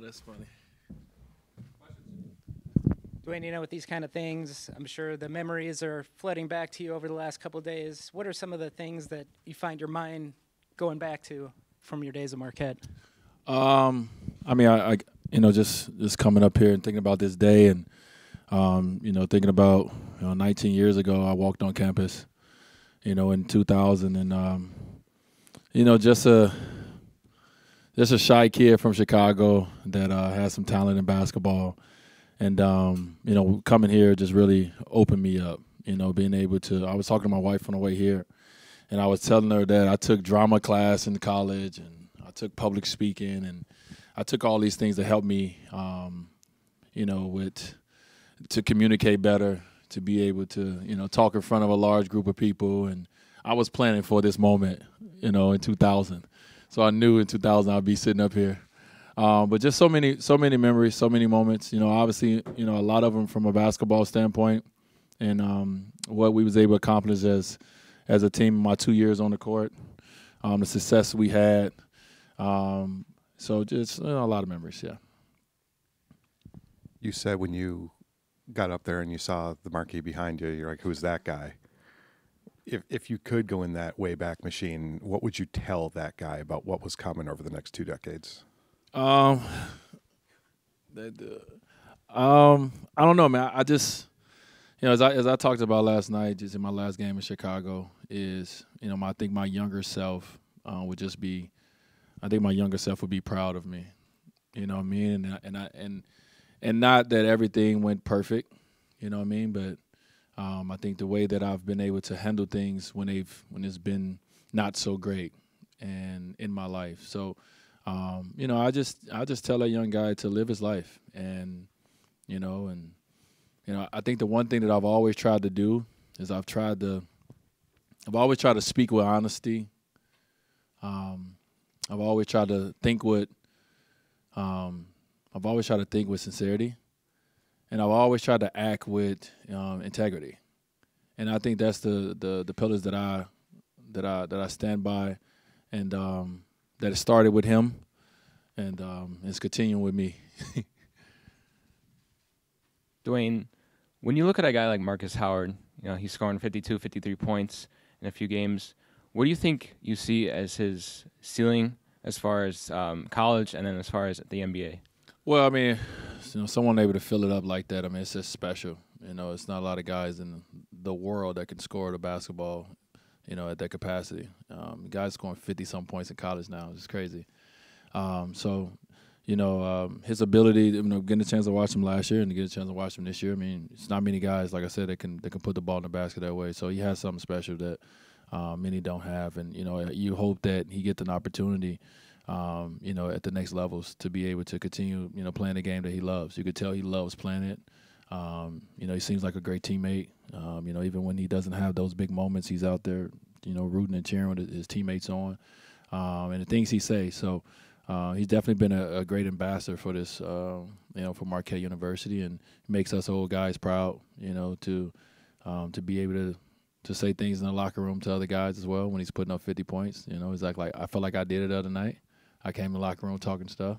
that's funny. Dwyane, with these kind of things, I'm sure the memories are flooding back to you over the last couple of days. What are some of the things that you find your mind going back to from your days at Marquette? I mean, just coming up here and thinking about this day, and thinking about 19 years ago, I walked on campus, in 2000, and just a shy kid from Chicago that had some talent in basketball. And, coming here just really opened me up, being able to – I was talking to my wife on the way here, and I was telling her that I took drama class in college, and I took public speaking, and I took all these things to help me, to communicate better, to be able to, talk in front of a large group of people. And I was planning for this moment, in 2000. So I knew in 2000 I'd be sitting up here. But just so many memories, so many moments. Obviously, a lot of them from a basketball standpoint, and what we was able to accomplish as a team in my 2 years on the court, the success we had. So just a lot of memories, yeah. You said when you got up there and you saw the marquee behind you, you're like, "Who's that guy?" If you could go in that Wayback Machine, what would you tell that guy about what was coming over the next 2 decades? I don't know, man. I just, as I talked about last night, just in my last game in Chicago, is I think my younger self would just be, I think my younger self would be proud of me. You know what I mean? And not that everything went perfect. You know what I mean? But I think the way that I've been able to handle things when it's been not so great, and in my life. So. I just tell that young guy to live his life, and I think the one thing that I've always tried to do is I've always tried to speak with honesty. I've always tried to think with sincerity, and I've always tried to act with integrity, and I think that's the pillars that I stand by, and that it started with him, and it's continuing with me. Dwyane, when you look at a guy like Marcus Howard, he's scoring 52, 53 points in a few games. What do you think you see as his ceiling as far as college, and then as far as the NBA? Well, I mean, someone able to fill it up like that, I mean, it's just special. It's not a lot of guys in the world that can score the basketball, at that capacity. Guys scoring 50-some points in college now is crazy. His ability, getting a chance to watch him last year and to get a chance to watch him this year, I mean, it's not many guys, like I said, that can put the ball in the basket that way. So he has something special that many don't have. And, you hope that he gets an opportunity, at the next levels to be able to continue, playing the game that he loves. You could tell he loves playing it. He seems like a great teammate. Even when he doesn't have those big moments, he's out there, rooting and cheering with his teammates on, and the things he says. So he's definitely been a great ambassador for this, for Marquette University, and makes us old guys proud, to be able to say things in the locker room to other guys as well when he's putting up 50 points. He's like I felt like I did it the other night. I came in the locker room talking stuff.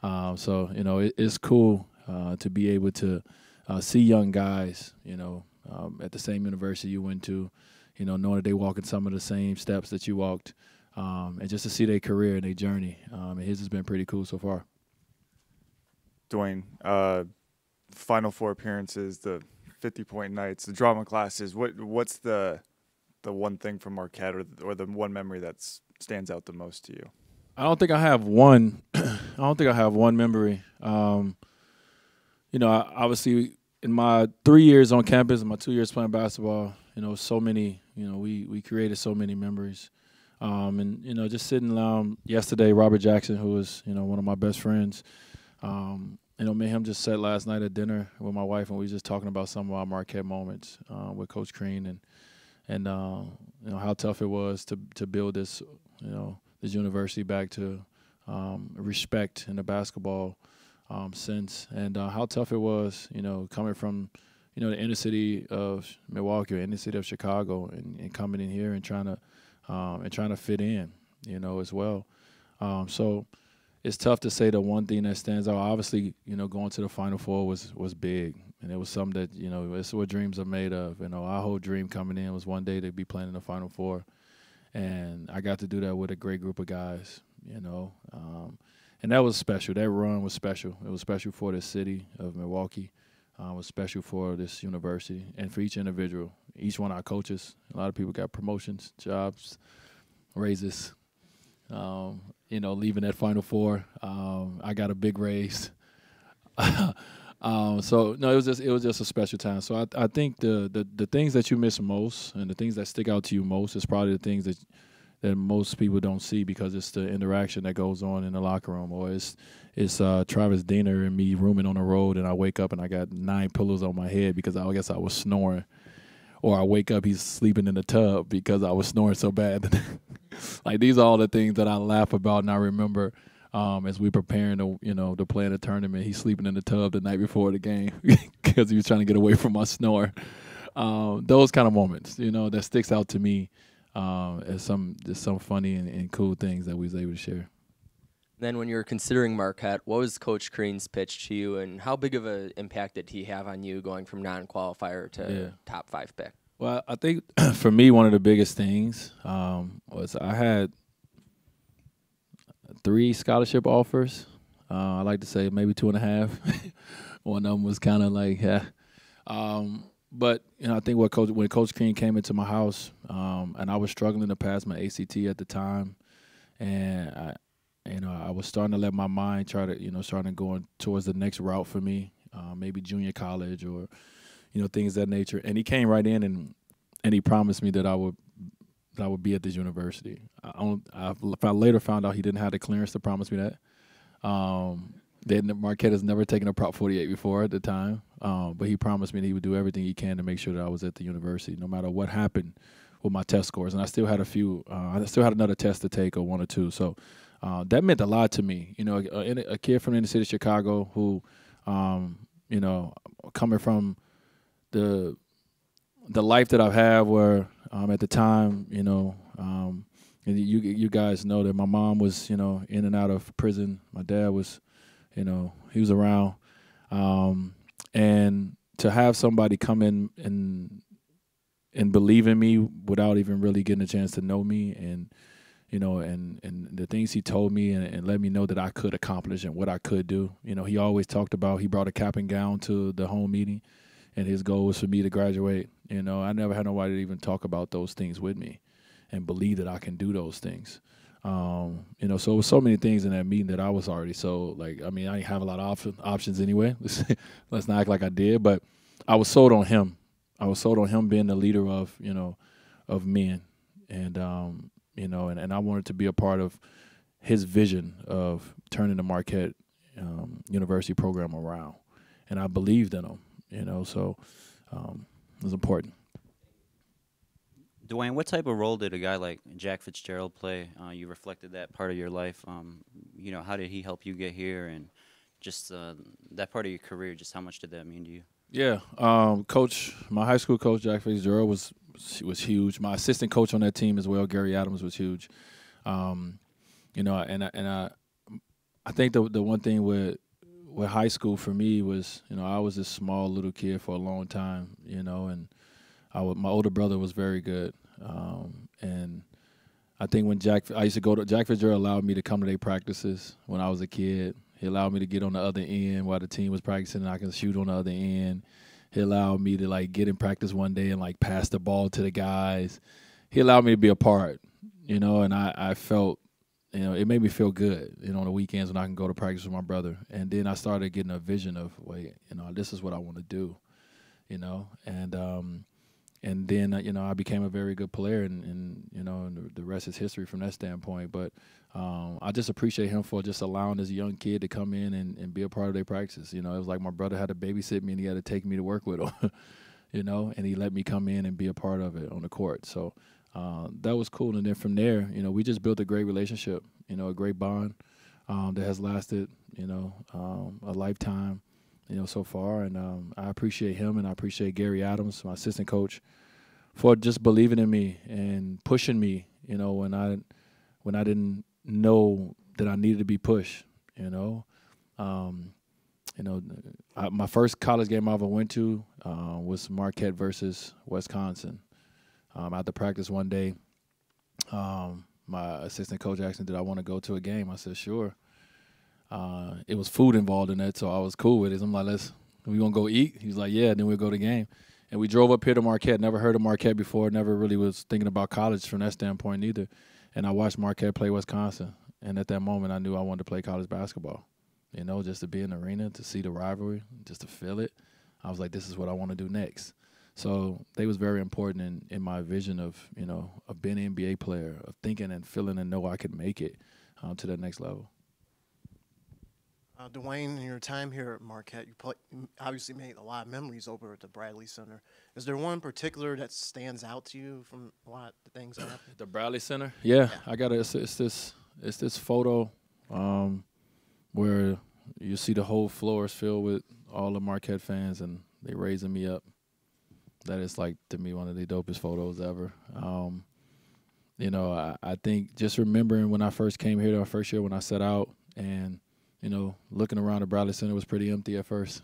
So it's cool to be able to see young guys, at the same university you went to, knowing that they walk in some of the same steps that you walked, and just to see their career and their journey. And his has been pretty cool so far. Dwyane, Final Four appearances, the 50-point nights, the drama classes. What's the one thing from Marquette, or the one memory that stands out the most to you? I don't think I have one. I don't think I have one memory. Obviously, in my 3 years on campus and my 2 years playing basketball, so many, we created so many memories. And, just sitting down yesterday, Robert Jackson, who was, one of my best friends, me and him just sat last night at dinner with my wife, and we were just talking about some of our Marquette moments with Coach Crean, and how tough it was to build this, this university back to respect in the basketball sense, and how tough it was, coming from, the inner city of Milwaukee or inner city of Chicago, and coming in here and trying to fit in, as well. So, it's tough to say the one thing that stands out. Obviously, going to the Final Four was big, and it was something that it's what dreams are made of. Our whole dream coming in was one day to be playing in the Final Four, and I got to do that with a great group of guys. And that was special. That run was special. It was special for the city of Milwaukee. It was special for this university and for each individual. Each one of our coaches. A lot of people got promotions, jobs, raises. Leaving that Final Four, I got a big raise. So no, it was just a special time. So I think the things that you miss most and the things that stick out to you most is probably the things that most people don't see, because it's the interaction that goes on in the locker room, or it's Travis Diener and me rooming on the road, and I wake up and I got 9 pillows on my head because I guess I was snoring. Or I wake up, he's sleeping in the tub because I was snoring so bad. Like, these are all the things that I laugh about and I remember as we preparing to play in the tournament. He's sleeping in the tub the night before the game because he was trying to get away from my snore. Those kind of moments, that sticks out to me as some funny and cool things that we was able to share. Then when you were considering Marquette, what was Coach Crean's pitch to you, and how big of an impact did he have on you going from non-qualifier to top 5 pick? Well, I think for me, one of the biggest things was I had 3 scholarship offers. I like to say maybe 2.5. One of them was kind of like, yeah. But I think when Coach Crean came into my house, and I was struggling to pass my ACT at the time, and I was starting to let my mind try to, starting going towards the next route for me, maybe junior college or, things of that nature. And he came right in and he promised me that I would be at this university. I later found out he didn't have the clearance to promise me that. Marquette has never taken a Prop 48 before at the time, but he promised me that he would do everything he can to make sure that I was at the university, no matter what happened with my test scores. And I still had I still had another test to take, or 1 or 2. So that meant a lot to me. A kid from the inner city of Chicago who, coming from the life that I've had, where at the time, and you guys know that my mom was, in and out of prison. My dad was, he was around, and to have somebody come in and believe in me without even really getting a chance to know me, and and the things he told me and let me know that I could accomplish and what I could do. He always talked about, he brought a cap and gown to the home meeting, and his goal was for me to graduate. I never had nobody to even talk about those things with me and believe that I can do those things. So it was so many things in that meeting that I was already I didn't have a lot of options anyway. Let's not act like I did, but I was sold on him. I was sold on him being the leader of men, and and I wanted to be a part of his vision of turning the Marquette University program around, and I believed in him. So it was important. Dwyane, what type of role did a guy like Jack Fitzgerald play? You reflected that part of your life. How did he help you get here, and just that part of your career? Just how much did that mean to you? Yeah, my high school coach, Jack Fitzgerald, was huge. My assistant coach on that team as well, Gary Adams, was huge. I think the one thing with high school for me was, I was this small little kid for a long time, and my older brother was very good. And I think when Jack Fitzgerald allowed me to come to their practices when I was a kid. He allowed me to get on the other end while the team was practicing, and I could shoot on the other end. He allowed me to get in practice one day and pass the ball to the guys. He allowed me to be a part, and I felt, it made me feel good, on the weekends when I can go to practice with my brother. And then I started getting a vision of, this is what I want to do, and then I became a very good player, and the rest is history from that standpoint. But I just appreciate him for just allowing this young kid to come in and be a part of their practice. It was like my brother had to babysit me, and he had to take me to work with him, and he let me come in and be a part of it on the court. So that was cool. And then from there, we just built a great relationship, a great bond that has lasted, a lifetime, so far. And I appreciate him, and I appreciate Gary Adams, my assistant coach, for just believing in me and pushing me, when I didn't know that I needed to be pushed. You know, my first college game I ever went to was Marquette versus Wisconsin. After practice one day, my assistant coach asked me, "Did I want to go to a game?" I said, "Sure." It was food involved in that, so I was cool with it. I'm like, we gonna go eat? He's like, "Yeah." Then we'll go to the game. And we drove up here to Marquette. Never heard of Marquette before. Never really was thinking about college from that standpoint either. And I watched Marquette play Wisconsin. And at that moment, I knew I wanted to play college basketball. You know, just to be in the arena, to see the rivalry, just to feel it. I was like, this is what I want to do next. So they was very important in my vision of being an NBA player, of thinking and feeling and know I could make it to that next level. Dwyane, in your time here at Marquette, you obviously made a lot of memories over at the Bradley Center. Is there one in particular that stands out to you from a lot of the things that happened? The Bradley Center? Yeah. I got it's this photo where you see the whole floor is filled with all the Marquette fans, and they raising me up. That is, like, to me, one of the dopest photos ever. I think just remembering when I first came here, the first year when I set out, and looking around the Bradley Center was pretty empty at first.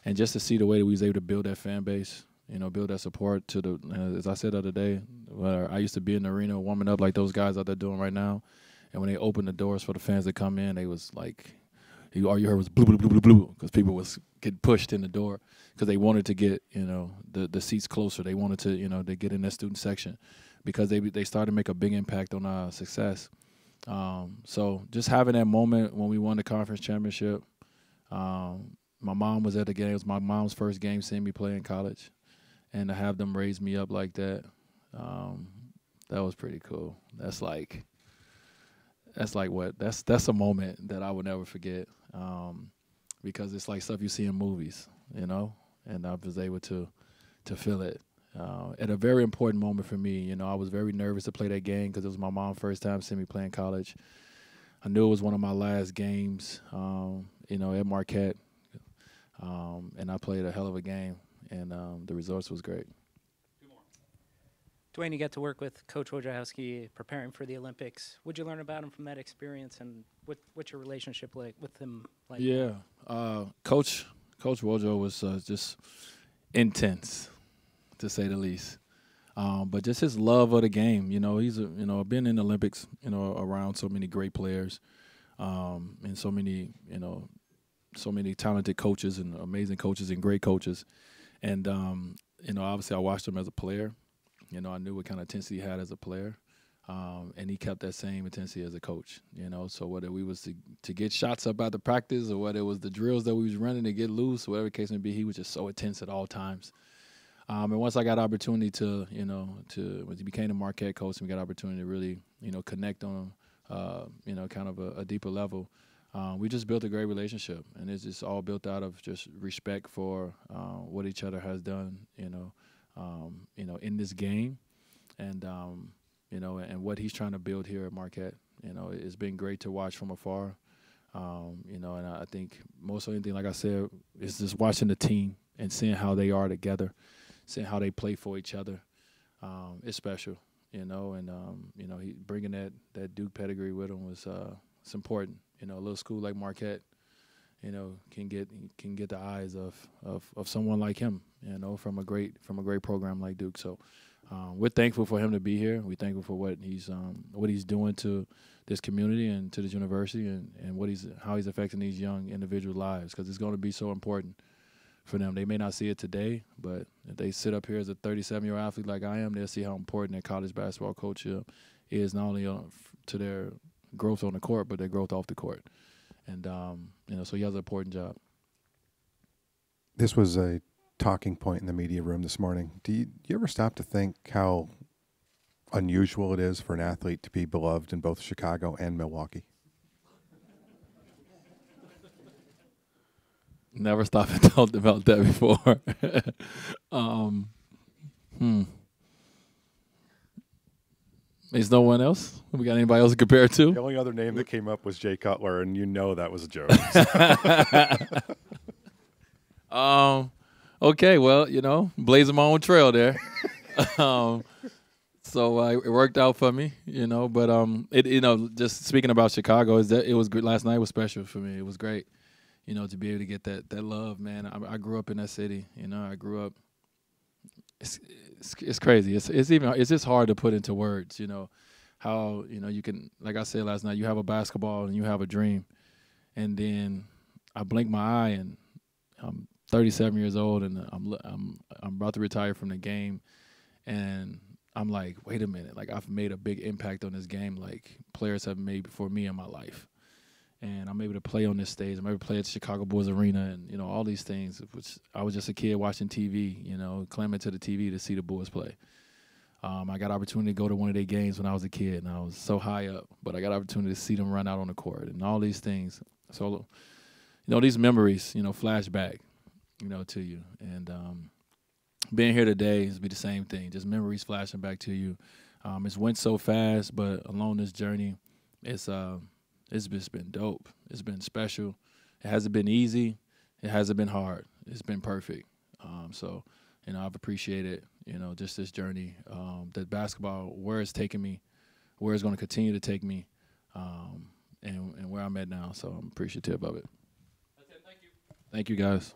And just to see the way that we was able to build that fan base, build that support to the, as I said the other day, where I used to be in the arena warming up like those guys out there doing right now. And when they opened the doors for the fans to come in, they was like, all you heard was blue, blue, blue, blue, blue, because people was getting pushed in the door because they wanted to get, the seats closer. They wanted to, to get in that student section because they started to make a big impact on our success. So just having that moment when we won the conference championship, my mom was at the game. It was my mom's first game seeing me play in college, and to have them raise me up like that, that was pretty cool. That's a moment that I will never forget, because it's like stuff you see in movies, and I was able to feel it. At a very important moment for me, I was very nervous to play that game because it was my mom's first time seeing me play in college. I knew it was one of my last games, at Marquette, and I played a hell of a game, and the results was great. Dwyane, you got to work with Coach Wojciechowski preparing for the Olympics. What'd you learn about him from that experience, and what's your relationship like with him? Like? Yeah, Coach Wojo was just intense, to say the least. But just his love of the game, he's been in the Olympics, around so many great players, and so many talented coaches and amazing coaches and great coaches, and obviously I watched him as a player. I knew what kind of intensity he had as a player, and he kept that same intensity as a coach. So whether we was to get shots up out the practice, or whether it was the drills that we was running to get loose, whatever the case may be, he was just so intense at all times. And once I got opportunity to when he became a Marquette coach, and we got opportunity to really, connect on, kind of a deeper level, we just built a great relationship. And it's just all built out of just respect for what each other has done, in this game, and, and what he's trying to build here at Marquette. It's been great to watch from afar, and I think most of anything, like I said, is just watching the team and seeing how they are together, seeing how they play for each other. It's special, and he bringing that Duke pedigree with him was it's important. A little school like Marquette, can get the eyes of someone like him, from a great program like Duke. So we're thankful for him to be here. We're thankful for what he's doing to this community and to this university, and how he's affecting these young individual lives, because it's going to be so important for them. They may not see it today, but if they sit up here as a 37-year-old athlete like I am, they'll see how important that college basketball coach is, not only to their growth on the court, but their growth off the court. And, so he has an important job. This was a talking point in the media room this morning. Do you ever stop to think how unusual it is for an athlete to be beloved in both Chicago and Milwaukee? Never stopped and thought about that before. There's no one else? We got anybody else to compare it to? The only other name that came up was Jay Cutler, and that was a joke. Okay, well, blazing my own trail there. So it worked out for me, But just speaking about Chicago, it was good. Last night was special for me. It was great, to be able to get that love, man. I grew up in that city, I grew up. It's crazy. It's just hard to put into words, how you can, like I said last night, you have a basketball and you have a dream, and then I blink my eye and I'm 37 years old and I'm about to retire from the game, and I'm like, wait a minute, like I've made a big impact on this game, like players have made before me in my life, and I'm able to play on this stage. I'm able to play at the Chicago Bulls Arena, and all these things. Which I was just a kid watching TV, clamming to the TV to see the Bulls play. I got opportunity to go to one of their games when I was a kid, and I was so high up, but I got opportunity to see them run out on the court and all these things. So, these memories, flash back, to you, and being here today is be the same thing. Just memories flashing back to you. It's went so fast, but along this journey, it's just been dope. It's been special. It hasn't been easy. It hasn't been hard. It's been perfect. So, I've appreciated, just this journey, that basketball, where it's taken me, where it's going to continue to take me, and where I'm at now. So I'm appreciative of it. That's it. Thank you. Thank you, guys.